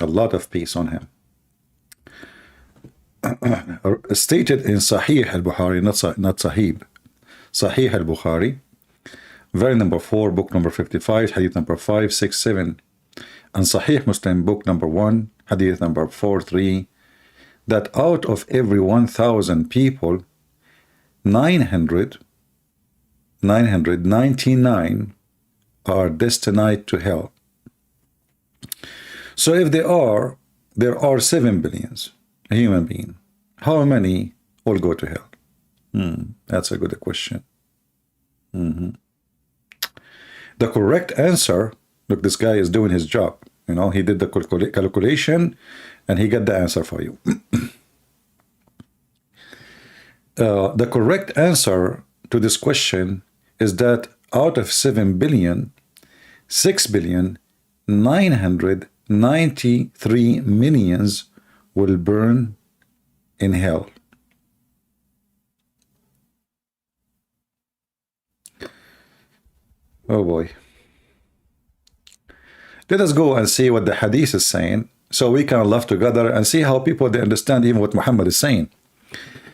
A lot of peace on him. Stated in Sahih al-Bukhari, not Sahib, Sahih al-Bukhari, very number 4, book number 55, hadith number 5, 6, 7, and Sahih Muslim, book number 1, hadith number 4, 3, that out of every 1,000 people, 999 are destined to hell. So if there are 7 billions human beings, how many will go to hell? That's a good question. The correct answer, look, this guy is doing his job. You know, he did the calculation and he got the answer for you. The correct answer to this question is that out of 7 billion, 6,993 millions will burn in hell. Oh boy. Let us go and see what the Hadith is saying, so we can laugh together and see how people, they understand even what Muhammad is saying.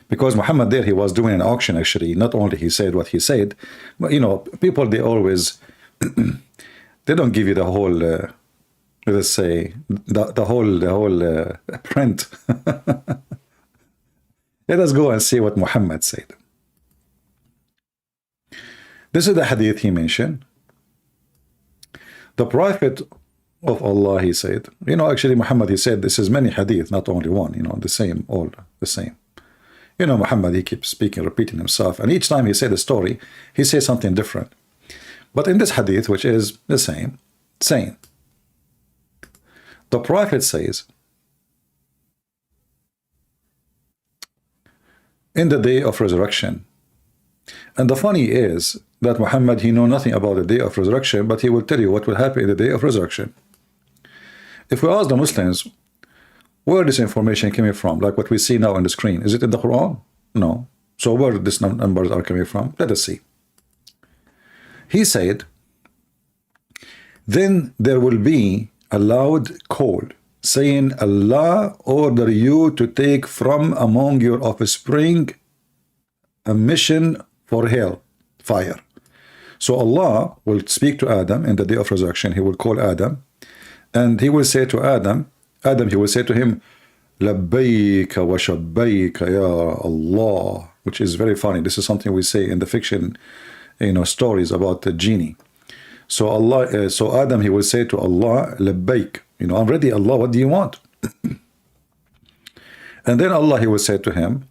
Because Muhammad there, he was doing an auction actually. Not only he said what he said, but you know, people, they always, they don't give you the whole, let's say, the whole print. Let us go and see what Muhammad said. This is the hadith he mentioned. The Prophet of Allah, he said, you know, actually Muhammad, he said, this is many hadith, not only one, you know, the same, all the same. You know, Muhammad, he keeps speaking, repeating himself, and each time he said a story, he says something different. But in this hadith, which is the same, saying, the Prophet says, in the day of resurrection. And the funny is that Muhammad, he knows nothing about the day of resurrection, but he will tell you what will happen in the day of resurrection. If we ask the Muslims, where this information coming from, like what we see now on the screen, is it in the Quran? No. So where these numbers are coming from? Let us see. He said, then there will be a loud call saying, Allah order you to take from among your offspring a mission for hell, fire. So Allah will speak to Adam in the day of resurrection. He will call Adam, and he will say to Adam, he will say to him, Labbayka wa shabbayka ya Allah, which is very funny. This is something we say in the fiction, you know, stories about the genie. So Allah, so Adam, he will say to Allah, Labbayk, you know, I'm ready, Allah, what do you want? And then Allah, he will say to him,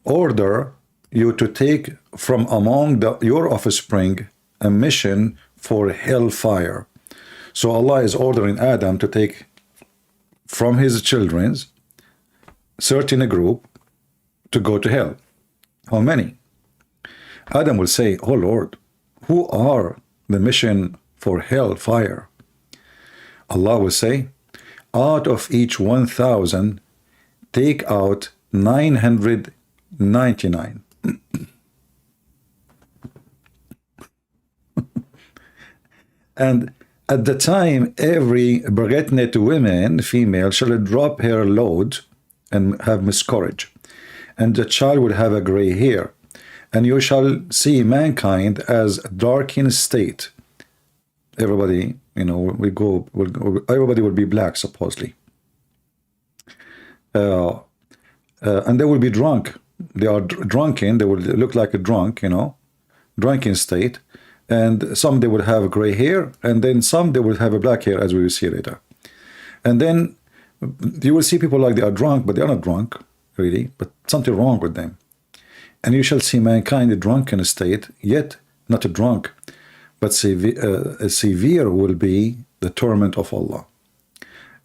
order you to take from among your offspring a mission for hellfire. So Allah is ordering Adam to take from his children's certain group to go to hell. How many? Adam will say, oh Lord, who are the mission for hellfire? Allah will say, out of each 1,000, take out 999. And at the time, every pregnant woman, female, shall drop her load and have miscarriage, and the child will have a gray hair, and you shall see mankind as darkened state. Everybody, you know, everybody will be black, supposedly. And they will be drunk. They are drunken. They will look like a drunk, you know, drunken state. And some they will have gray hair, and then some they will have a black hair, as we will see later. And then you will see people like they are drunk, but they are not drunk, really, but something wrong with them. And you shall see mankind in drunken state, yet not a drunk, but severe will be the torment of Allah.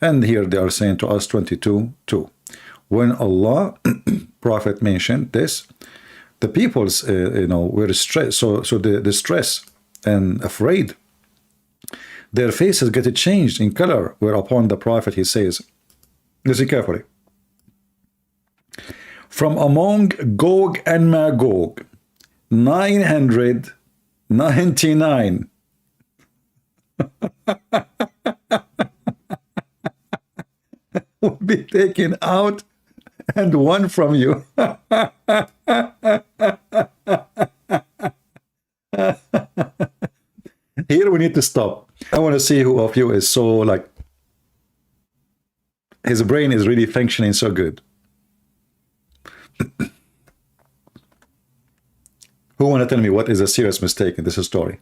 And here they are saying to us 22:2. When Allah, Prophet mentioned this, the people's, you know, were stressed. So the stress and afraid, their faces get changed in color. Whereupon the Prophet, he says, listen carefully, from among Gog and Magog, 999 will be taken out and one from you. Here we need to stop. I want to see who of you is so like his brain is really functioning so good. Who want to tell me what is a serious mistake in this story?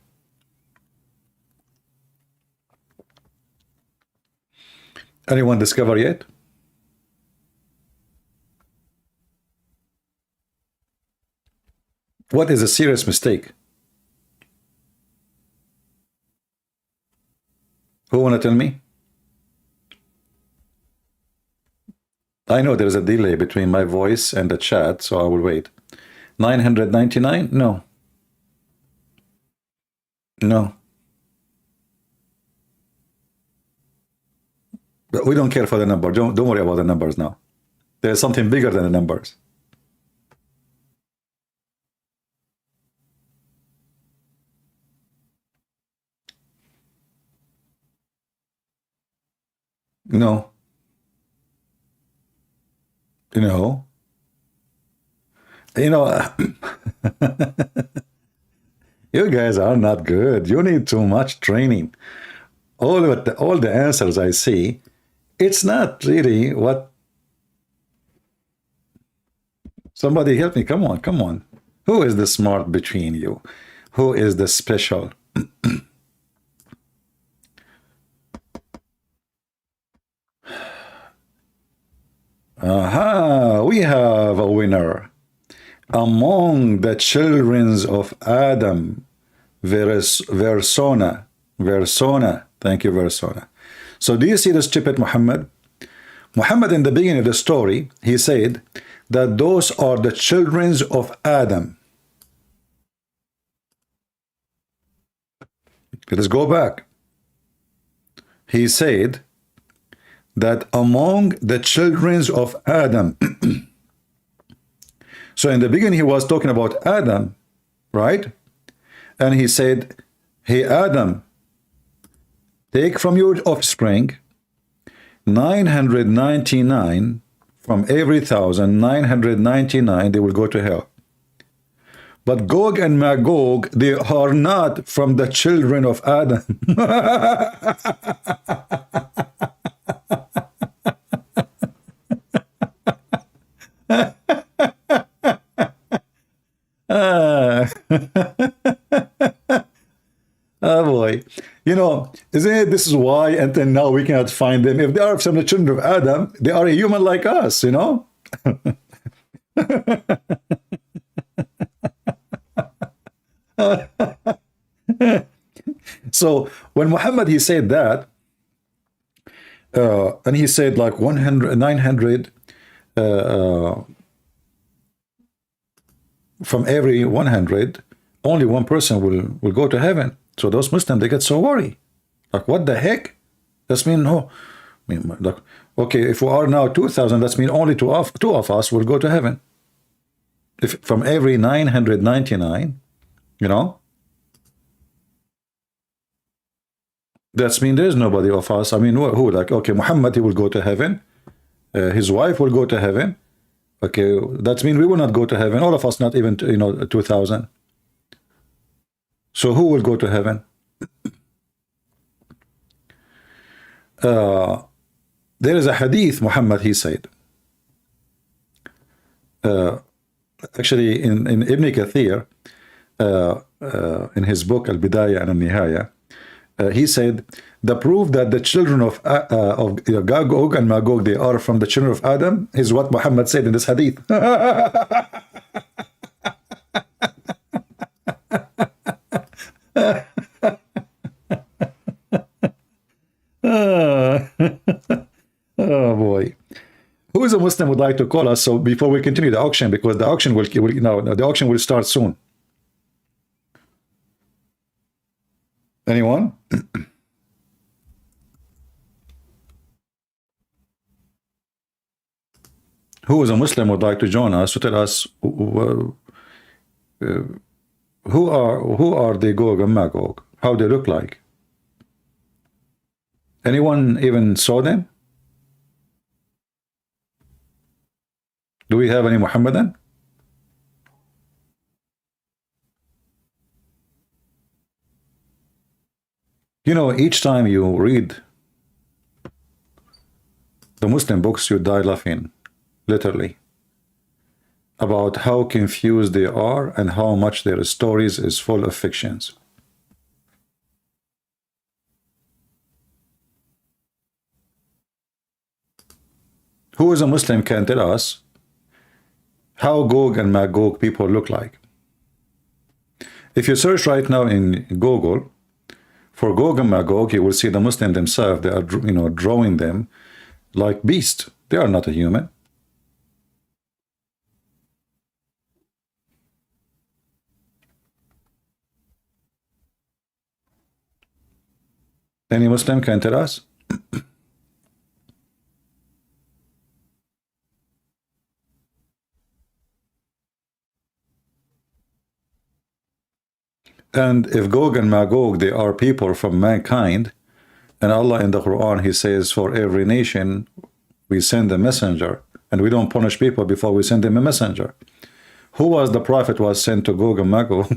Anyone discover yet? What is a serious mistake? Who want to tell me? I know there is a delay between my voice and the chat, so I will wait. 999? No. No. But we don't care for the number. Don't worry about the numbers now. There's something bigger than the numbers. No. No. You know, you guys are not good. You need too much training. All the answers I see, it's not really what. Somebody help me. Come on, come on. Who is the smart between you? Who is the special? Aha, we have a winner. Among the children of Adam, Versona. Thank you, Versona. So do you see the stupid Muhammad? Muhammad in the beginning of the story, he said that those are the children of Adam. Let us go back. He said that among the children of Adam. So in the beginning he was talking about Adam, right? And he said, hey Adam, take from your offspring 999 from every 1,999 they will go to hell. But Gog and Magog, they are not from the children of Adam. Oh boy, you know, isn't it? This is why until now we cannot find them. If they are from the children of Adam, they are a human like us, you know. So when Muhammad he said that, and he said like 900 from every 100, only one person will go to heaven. So those Muslims, they get so worried. Like, what the heck? That's mean no. I mean, like, okay, if we are now 2,000, that's mean only two of us will go to heaven. If from every 999, you know, that's mean there's nobody of us. I mean, who like, okay, Muhammad, he will go to heaven. His wife will go to heaven. Okay, that means we will not go to heaven. All of us, not even, you know, 2,000. So who will go to heaven? There is a hadith, Muhammad, he said. Actually, in Ibn Kathir, in his book, Al-Bidayah and Al-Nihaya, he said, the proof that the children of Magog and Magog, they are from the children of Adam, is what Muhammad said in this hadith. Oh boy, who is a Muslim would like to call us? So before we continue the auction, because the auction will the auction will start soon. Anyone? Who is a Muslim would like to join us to tell us who are the Gog and Magog? How they look like? Anyone even saw them? Do we have any Muhammadan? You know, each time you read the Muslim books, you die laughing, literally, about how confused they are and how much their stories is full of fictions. Who is a Muslim can tell us how Gog and Magog people look like. If you search right now in Google for Gog and Magog, you will see the Muslims themselves. They are, you know, drawing them like beasts. They are not a human. Any Muslim can tell us? And if Gog and Magog, they are people from mankind, and Allah in the Quran, he says, for every nation, we send a messenger, and we don't punish people before we send them a messenger. Who was the prophet was sent to Gog and Magog?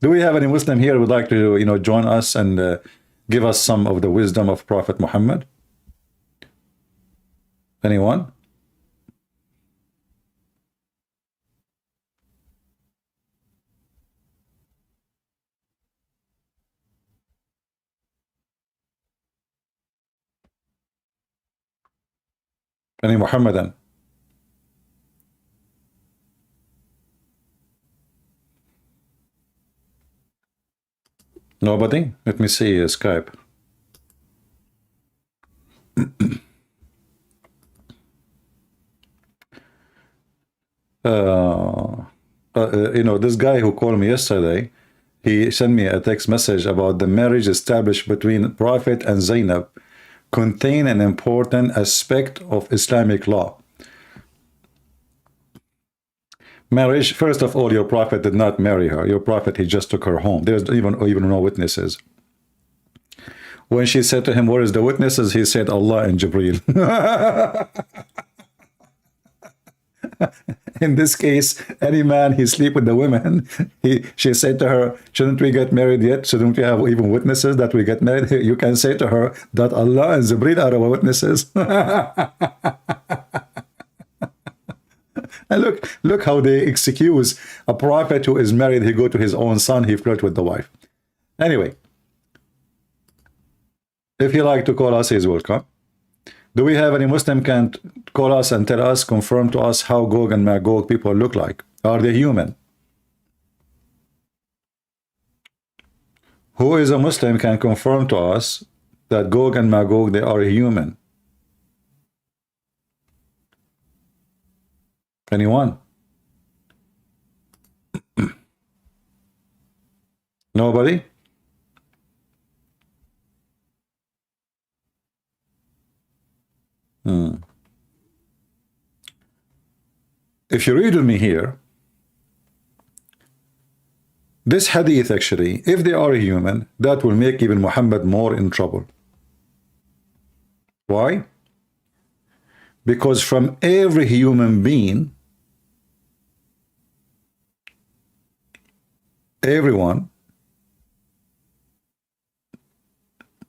Do we have any Muslim here who would like to, you know, join us and give us some of the wisdom of Prophet Muhammad? Anyone? Any Muhammadan? Nobody? Let me see Skype. You know, this guy who called me yesterday, he sent me a text message about the marriage established between Prophet and Zainab contain an important aspect of Islamic law. Marriage, first of all, your prophet did not marry her. Your prophet, he just took her home. There's even no witnesses. When she said to him, where is the witnesses? He said, Allah and Jibreel. In this case, any man, he sleep with the women. She said to her, shouldn't we get married yet? Shouldn't we have even witnesses that we get married? You can say to her that Allah and Jibreel are our witnesses. And look how they excuse a prophet who is married. He go to his own son, he flirt with the wife. Anyway, if you like to call us, he's welcome. Do we have any Muslim can call us and tell us, confirm to us how Gog and Magog people look like? Are they human? Who is a Muslim can confirm to us that Gog and Magog, they are human? Anyone? Nobody? If you read with me here, this hadith actually, if they are human, that will make even Muhammad more in trouble. Why? Because from every human being, everyone,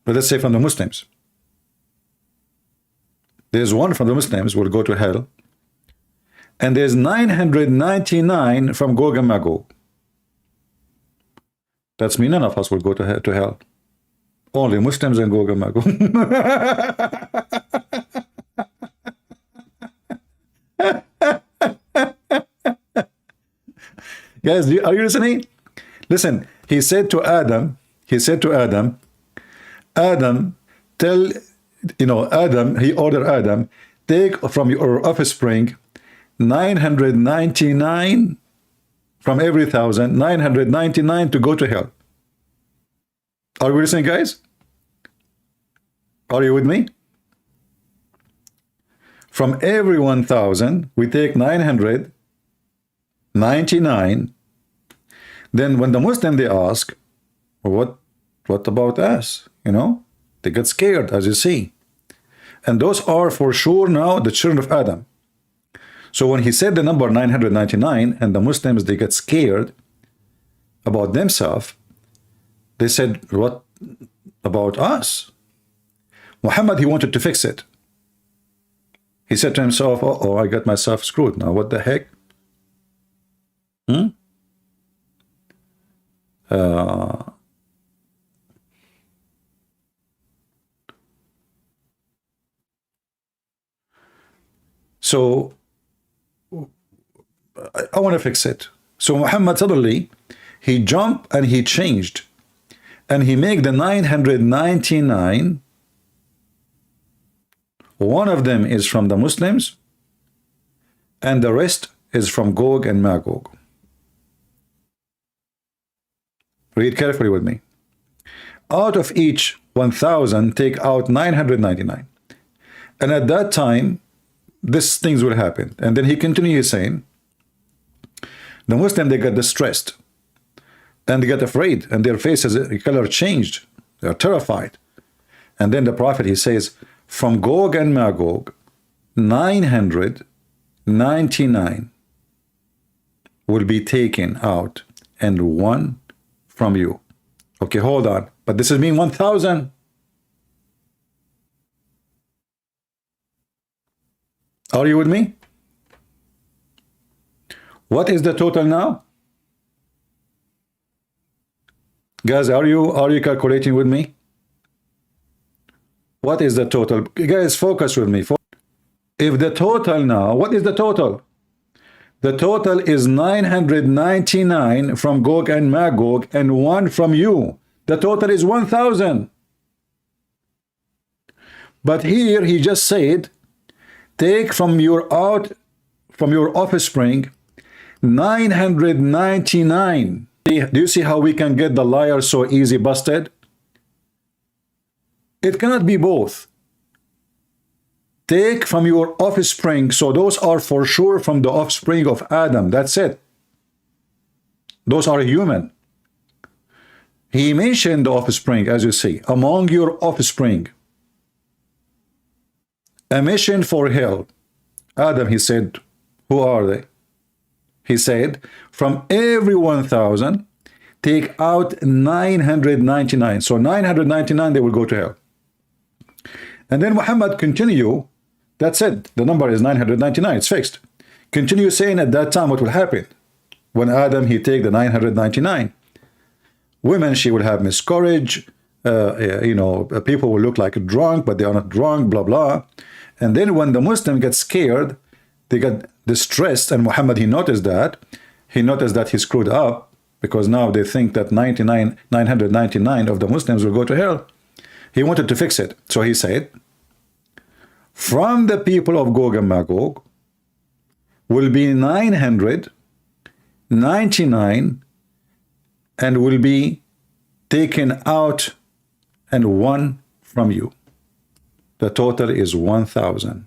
but let's say from the Muslims, there's one from the Muslims will go to hell, and there's 999 from Gog and Magog. That's me, none of us will go to hell. Only Muslims and Gog and Magog. Guys, are you listening? Listen, he said to Adam, Adam, tell, you know, Adam, he ordered Adam, take from your offspring 999 from every 1,000, 999 to go to hell. Are we listening, guys? Are you with me? From every 1,000, we take 999. Then when the Muslim, they ask, what What about us? You know, they get scared, as you see. And those are for sure now the children of Adam. So when he said the number 999 and the Muslims, they get scared about themselves, they said, what about us? Muhammad, he wanted to fix it. He said to himself, oh, I got myself screwed now. What the heck? So I want to fix it. So Muhammad suddenly, he jumped and he changed. And he made the 999. One of them is from the Muslims, and the rest is from Gog and Magog. Read carefully with me. Out of each 1,000, take out 999. And at that time, these things will happen. And then he continues saying, the Muslims, they get distressed, and they get afraid, and their faces color changed. They are terrified. And then the Prophet, he says, from Gog and Magog, 999 will be taken out, and one from you. Okay, hold on. But this is mean 1,000. Are you with me? What is the total now? Guys, are you calculating with me? What is the total? Guys, focus with me. If the total now, what is the total? The total is 999 from Gog and Magog and one from you. The total is 1,000. But here he just said, take from your offspring 999. Do you see how we can get the liar so easy busted? It cannot be both. Take from your offspring, so those are for sure from the offspring of Adam. That's it. Those are human. He mentioned the offspring, as you see, among your offspring. A mission for hell. Adam, he said, who are they? He said, from every 1,000, take out 999. So 999, they will go to hell. And then Muhammad continue. That's it. The number is 999. It's fixed. Continue saying at that time what will happen. When Adam, he take the 999. Women, she will have miscarriage. People will look like drunk, but they are not drunk, blah, blah. And then when the Muslim gets scared, they get distressed, and Muhammad, he noticed that. He noticed that he screwed up, because now they think that 999 of the Muslims will go to hell. He wanted to fix it. So he said, from the people of Gog and Magog will be 999 and will be taken out, and one from you. The total is 1,000.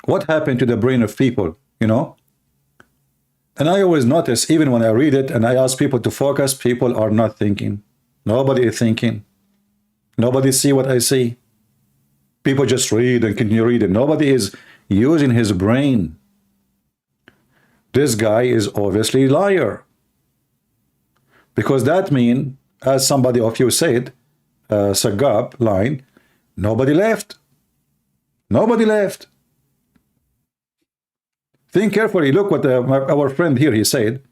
What happened to the brain of people, you know? And I always notice, even when I read it and I ask people to focus, people are not thinking. Nobody is thinking. Nobody see what I see. People just read and continue reading. Nobody is using his brain. This guy is obviously a liar. Because that means, as somebody of you said, Sagab line, nobody left. Nobody left. Think carefully. Look what our friend here, he said.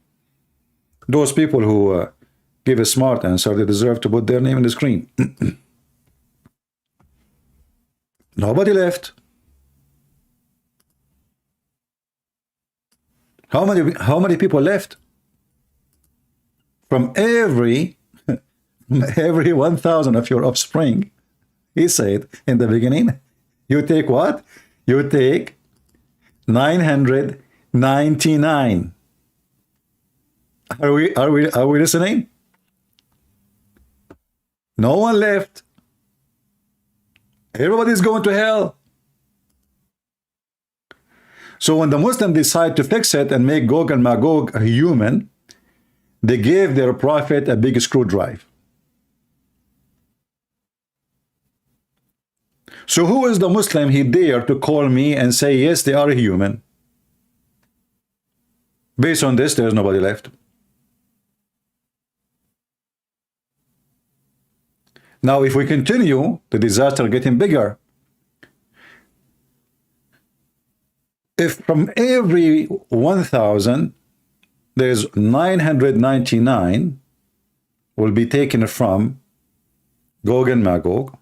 Those people who give a smart answer, they deserve to put their name in the screen. Nobody left. How many people left? From every 1,000 of your offspring, he said in the beginning, you take what? You take 999. Are we listening? No one left. Everybody's going to hell. So when the Muslims decide to fix it and make Gog and Magog a human, they gave their prophet a big screw drive. So who is the Muslim he dared to call me and say, yes, they are a human? Based on this, there is nobody left. Now, if we continue, the disaster getting bigger. If from every 1,000, there's 999 will be taken from Gog and Magog.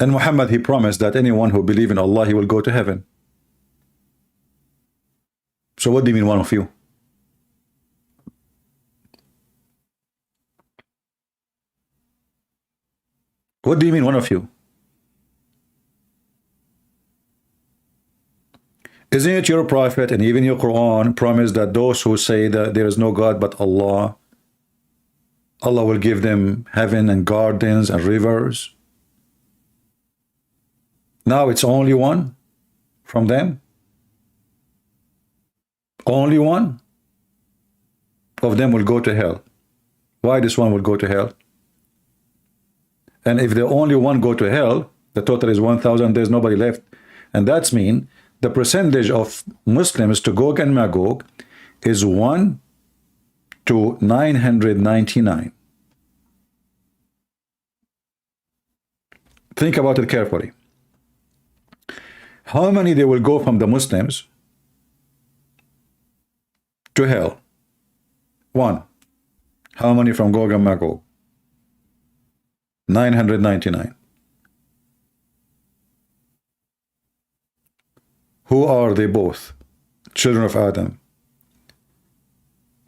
And Muhammad, he promised that anyone who believes in Allah, he will go to heaven. So what do you mean, one of you? What do you mean, one of you? Isn't it your prophet and even your Quran promised that those who say that there is no God but Allah, Allah will give them heaven and gardens and rivers? Now it's only one from them. Only one of them will go to hell. Why this one will go to hell? And if the only one go to hell, the total is 1,000, there's nobody left. And that's mean the percentage of Muslims to Gog and Magog is 1 to 999. Think about it carefully. How many they will go from the Muslims to hell? 1. How many from Gog and Magog? 999. Who are they both? Children of Adam.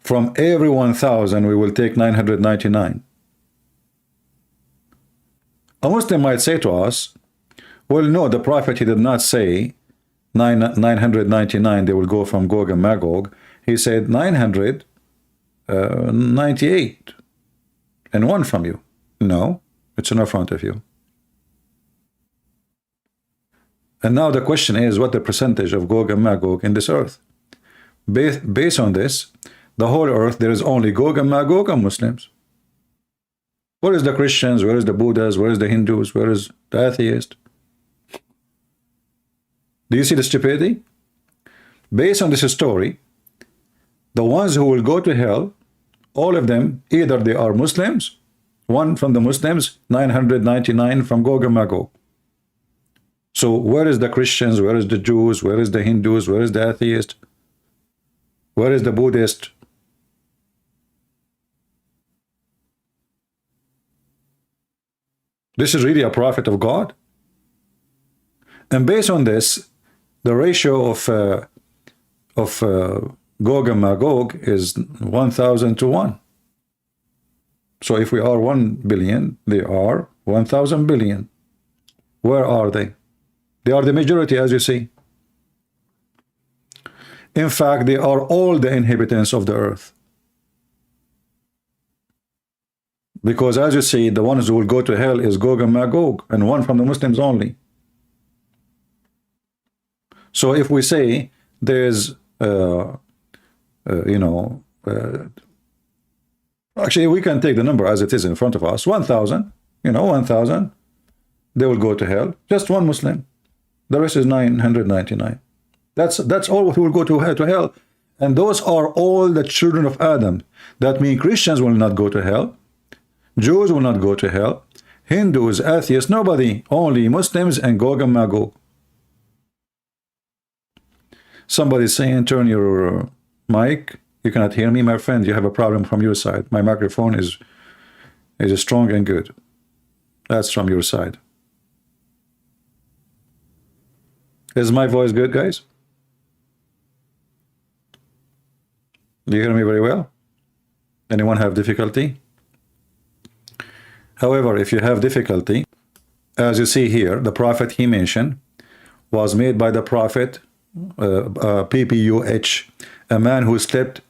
From every 1,000 we will take 999. A Muslim might say to us, well, no, the Prophet, he did not say 999 they will go from Gog and Magog. He said 998 and one from you. No, it's in front of you. And now the question is, what the percentage of Gog and Magog in this earth? Based on this, the whole earth, there is only Gog and Magog and Muslims. Where is the Christians? Where is the Buddhas? Where is the Hindus? Where is the atheist? Do you see the stupidity? Based on this story, the ones who will go to hell, all of them, either they are Muslims, one from the Muslims, 999 from Gog and Magog. So where is the Christians? Where is the Jews? Where is the Hindus? Where is the atheist? Where is the Buddhist? This is really a prophet of God. And based on this, the ratio of Gog and Magog is 1,000 to 1. So if we are 1 billion, they are 1,000 billion. Where are they? They are the majority, as you see. In fact, they are all the inhabitants of the earth. Because as you see, the ones who will go to hell is Gog and Magog, and one from the Muslims only. So if we say there's, actually we can take the number as it is in front of us, 1,000, 1,000, they will go to hell. Just one Muslim. The rest is 999. That's all who will go to hell. And those are all the children of Adam. That means Christians will not go to hell. Jews will not go to hell. Hindus, atheists, nobody. Only Muslims and Gog and Magog. Somebody saying, turn your mic. You cannot hear me, my friend. You have a problem from your side. My microphone is strong and good. That's from your side. Is my voice good, guys? Do you hear me very well? Anyone have difficulty? However, if you have difficulty, as you see here, the prophet he mentioned was made by the prophet PPUH, a man who slept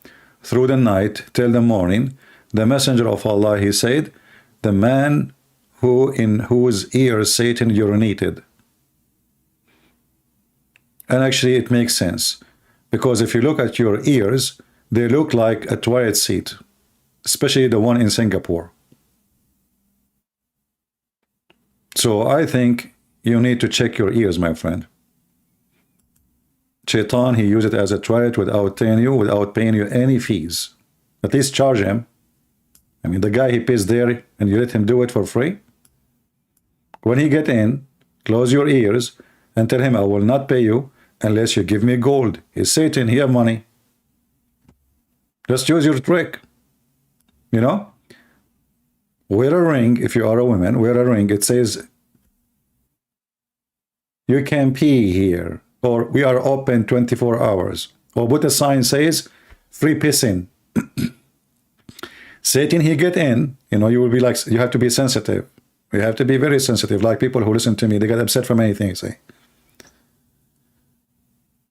through the night till the morning. The messenger of Allah, he said, the man in whose ears Satan urinated. And actually it makes sense, because if you look at your ears, they look like a toilet seat, especially the one in Singapore. So I think you need to check your ears, my friend. Shaitan, he used it as a toilet without paying you any fees. At least charge him. I mean, the guy, he pays there and you let him do it for free. When he get in, close your ears and tell him, I will not pay you unless you give me gold. He's Satan, he have money. Just use your trick. You know? Wear a ring. If you are a woman, wear a ring. It says, you can pee here. Or we are open 24 hours. Or put a sign says, free pissing. Satan, he get in, you know, you will be like, you have to be sensitive. You have to be very sensitive. Like people who listen to me, they get upset from anything, say.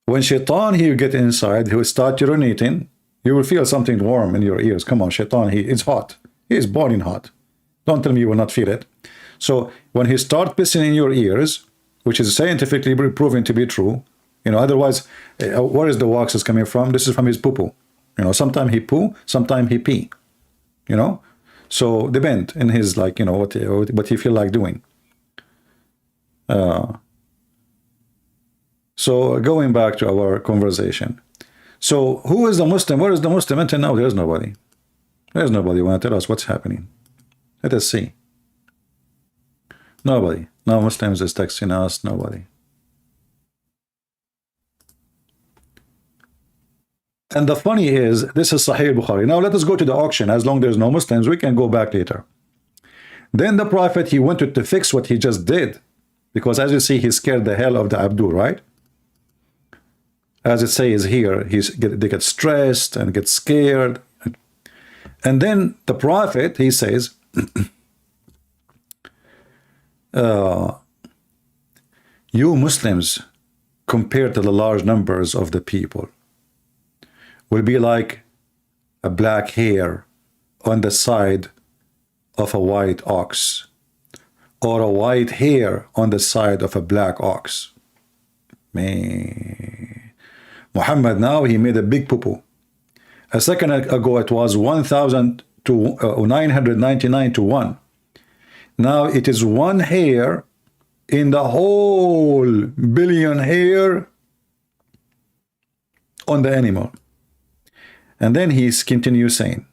When Shaitan, he get inside, he will start urinating, you will feel something warm in your ears. Come on, Shaitan, it's hot. He is boiling hot. Don't tell me you will not feel it. So when he start pissing in your ears, which is scientifically proven to be true, you know, otherwise, where is the wax is coming from? This is from his poo-poo. You know, sometimes he poo, sometimes he pee. You know, so depend in his, like, you know, what he feel like doing. So going back to our conversation. So who is the Muslim? Where is the Muslim? Until now, there's nobody. There's nobody want to tell us what's happening. Let us see. Nobody. No Muslims is texting us. Nobody. And the funny is, this is Sahih Bukhari. Now let us go to the auction. As long as there's no Muslims, we can go back later. Then the Prophet, he wanted to fix what he just did. Because as you see, he scared the hell of the Abdul, right? As it says here, they get stressed and get scared. And then the Prophet, he says, you Muslims, compared to the large numbers of the people, will be like a black hair on the side of a white ox, or a white hair on the side of a black ox. Man, Muhammad now, he made a big poo-poo. A second ago it was 1,000 to 999 to 1. Now it is one hair in the whole billion hair on the animal. And then he continues saying,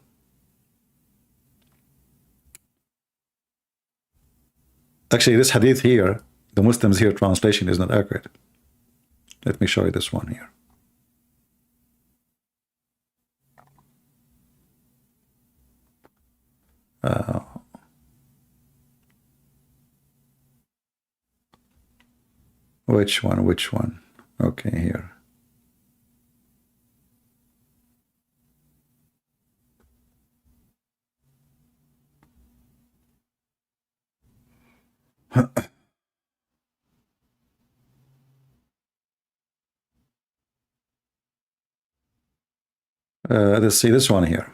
actually this hadith here, the Muslims here translation is not accurate. Let me show you this one here. Which one? Okay, here. Let's see this one here.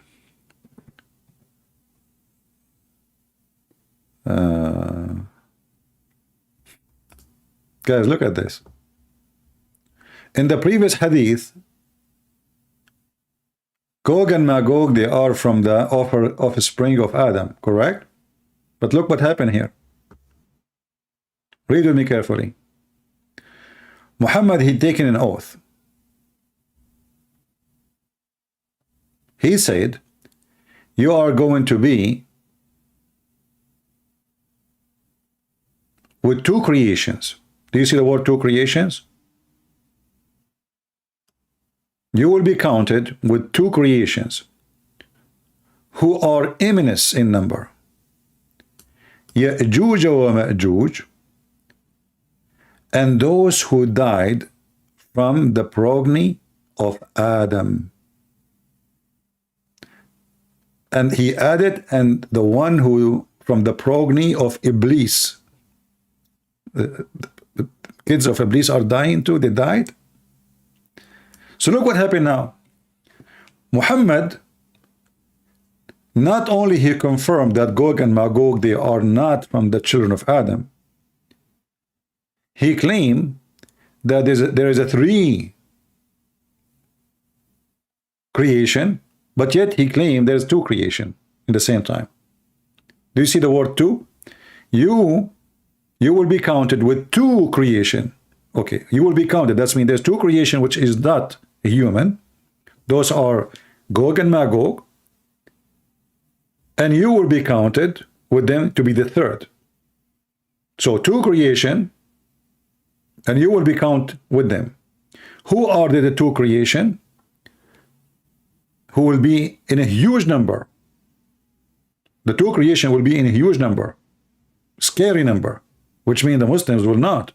Guys, look at this. In the previous hadith, Gog and Magog, they are from the offspring of Adam, correct? But look what happened here. Read with me carefully. Muhammad, he'd taken an oath. He said, you are going to be with two creations. Do you see the word two creations? You will be counted with two creations who are immense in number. Ya'juj wa Ma'juj, and those who died from the progeny of Adam. And he added, and the one who from the progeny of Iblis. The kids of Iblis are dying too, they died. So look what happened now. Muhammad Not only he confirmed that Gog and Magog, they are not from the children of Adam, he claimed that there is a three creation, but yet he claimed there's two creation in the same time. Do you see the word two? You will be counted with two creation. Okay, you will be counted. That means there's two creation which is not human. Those are Gog and Magog. And you will be counted with them to be the third. So two creation, and you will be counted with them. Who are the two creation? Who will be in a huge number. The two creation will be in a huge number. Scary number. Which means the Muslims will not.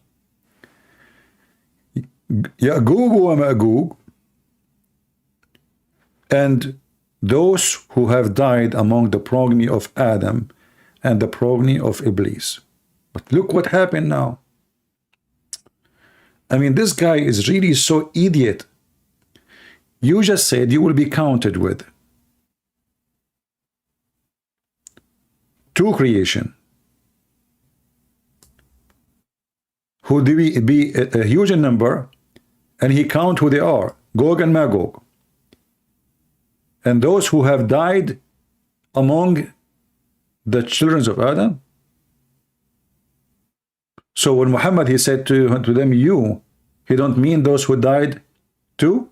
Ya'gug wa Ma'gug, and those who have died among the progeny of Adam and the progeny of Iblis. But look what happened now. I mean, this guy is really so idiot. You just said you will be counted with two creation. Who will be a huge number, and he count who they are, Gog and Magog. And those who have died among the children of Adam. So when Muhammad, he said to them, you, he don't mean those who died too?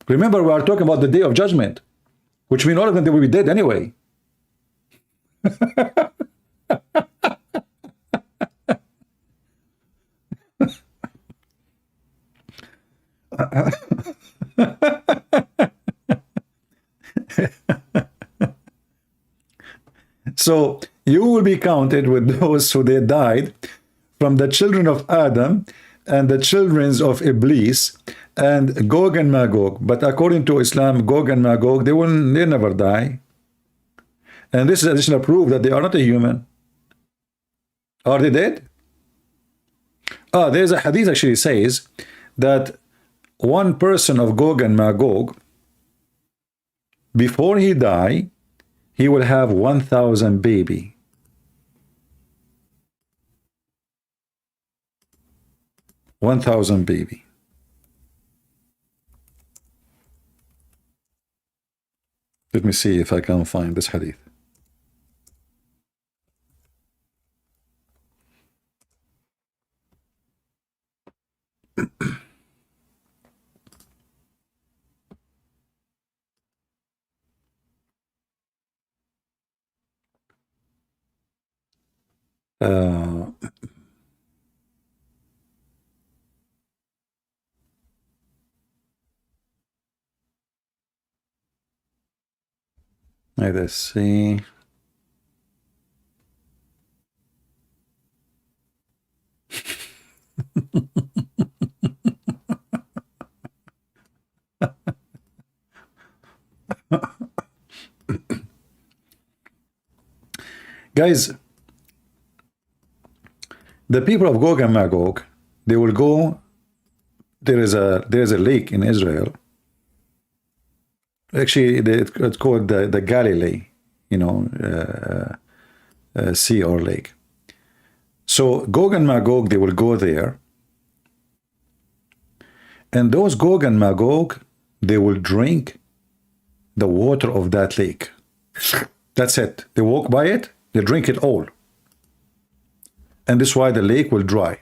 Remember, we are talking about the day of judgment, which means all of them, they will be dead anyway. So you will be counted with those who they died from the children of Adam and the children of Iblis and Gog and Magog. But according to Islam, Gog and Magog, they never die. And this is additional proof that they are not a human. Are they dead? There's a hadith actually says that one person of Gog and Magog, before he die, he will have 1,000 baby. Let me see if I can find this hadith. Let's see. Guys, the people of Gog and Magog, they will go. There's a lake in Israel. Actually, it's called the Galilee, sea or lake. So Gog and Magog, they will go there, and those Gog and Magog, they will drink the water of that lake. That's it. They walk by it, they drink it all. And this is why the lake will dry.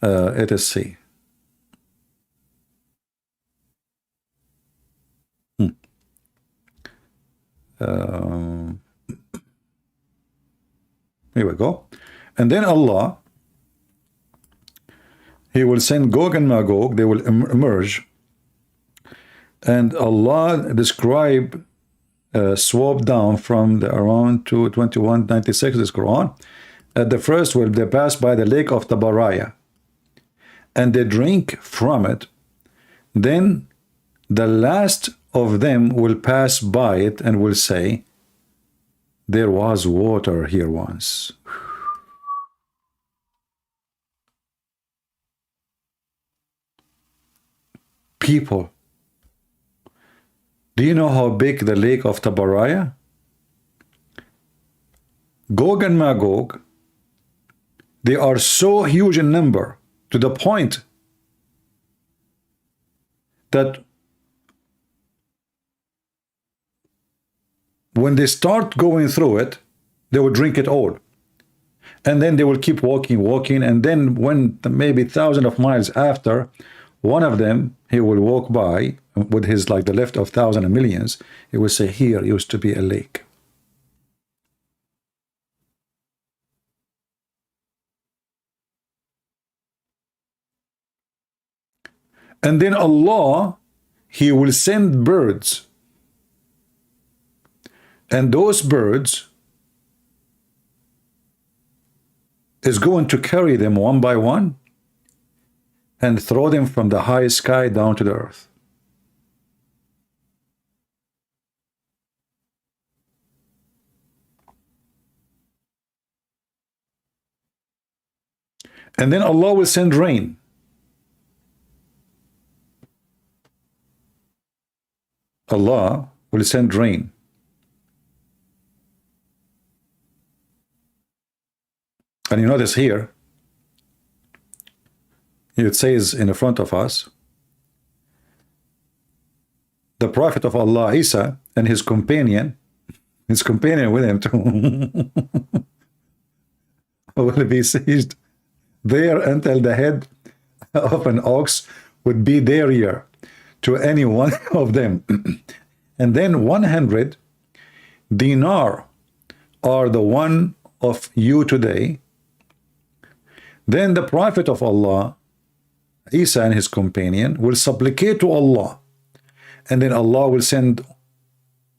Let us see. Here we go. And then Allah, He will send Gog and Magog, they will emerge. And Allah describe swoop down from the around 2196 this Quran. At the first will they pass by the lake of Tabaraya, and they drink from it. Then the last of them will pass by it and will say, there was water here once. People, Do you know how big the lake of Tabaraya? Gog and Magog, they are so huge in number to the point that when they start going through it, they will drink it all. And then they will keep walking, and then when maybe thousands of miles after, one of them, he will walk by with his, like the left of thousands and millions, he will say, here used to be a lake. And then Allah, he will send birds. And those birds is going to carry them one by one and throw them from the high sky down to the earth. And then Allah will send rain. Allah will send rain. And you notice here, it says in the front of us, the Prophet of Allah, Isa, and his companion with him too, will be seized there until the head of an ox would be their ear to any one of them. And then 100 dinar are the one of you today. Then the Prophet of Allah, Isa and his companion, will supplicate to Allah, and then Allah will send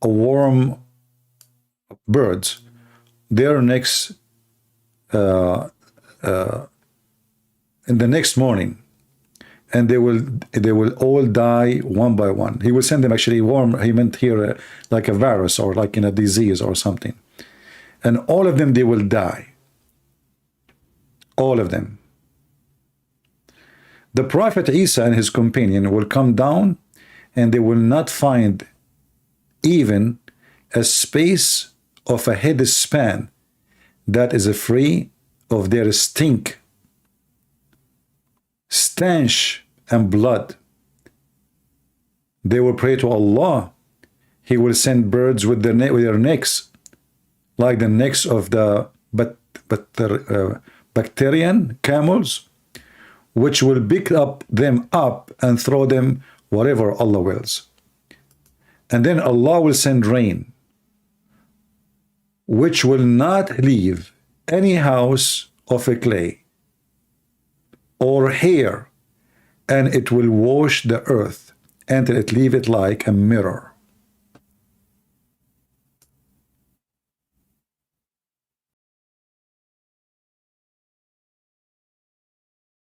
a warm birds their next in the next morning, and they will all die one by one. He will send them actually warm. He meant here like a virus or like in a disease or something, and all of them, they will die. All of them. The Prophet Isa and his companion will come down, and they will not find even a space of a head span that is free of their stench and blood. They will pray to Allah. He will send birds with their necks, like the necks of the Bactrian camels, which will pick them up and throw them wherever Allah wills. And then Allah will send rain, which will not leave any house of a clay or hair, and it will wash the earth until it leave it like a mirror.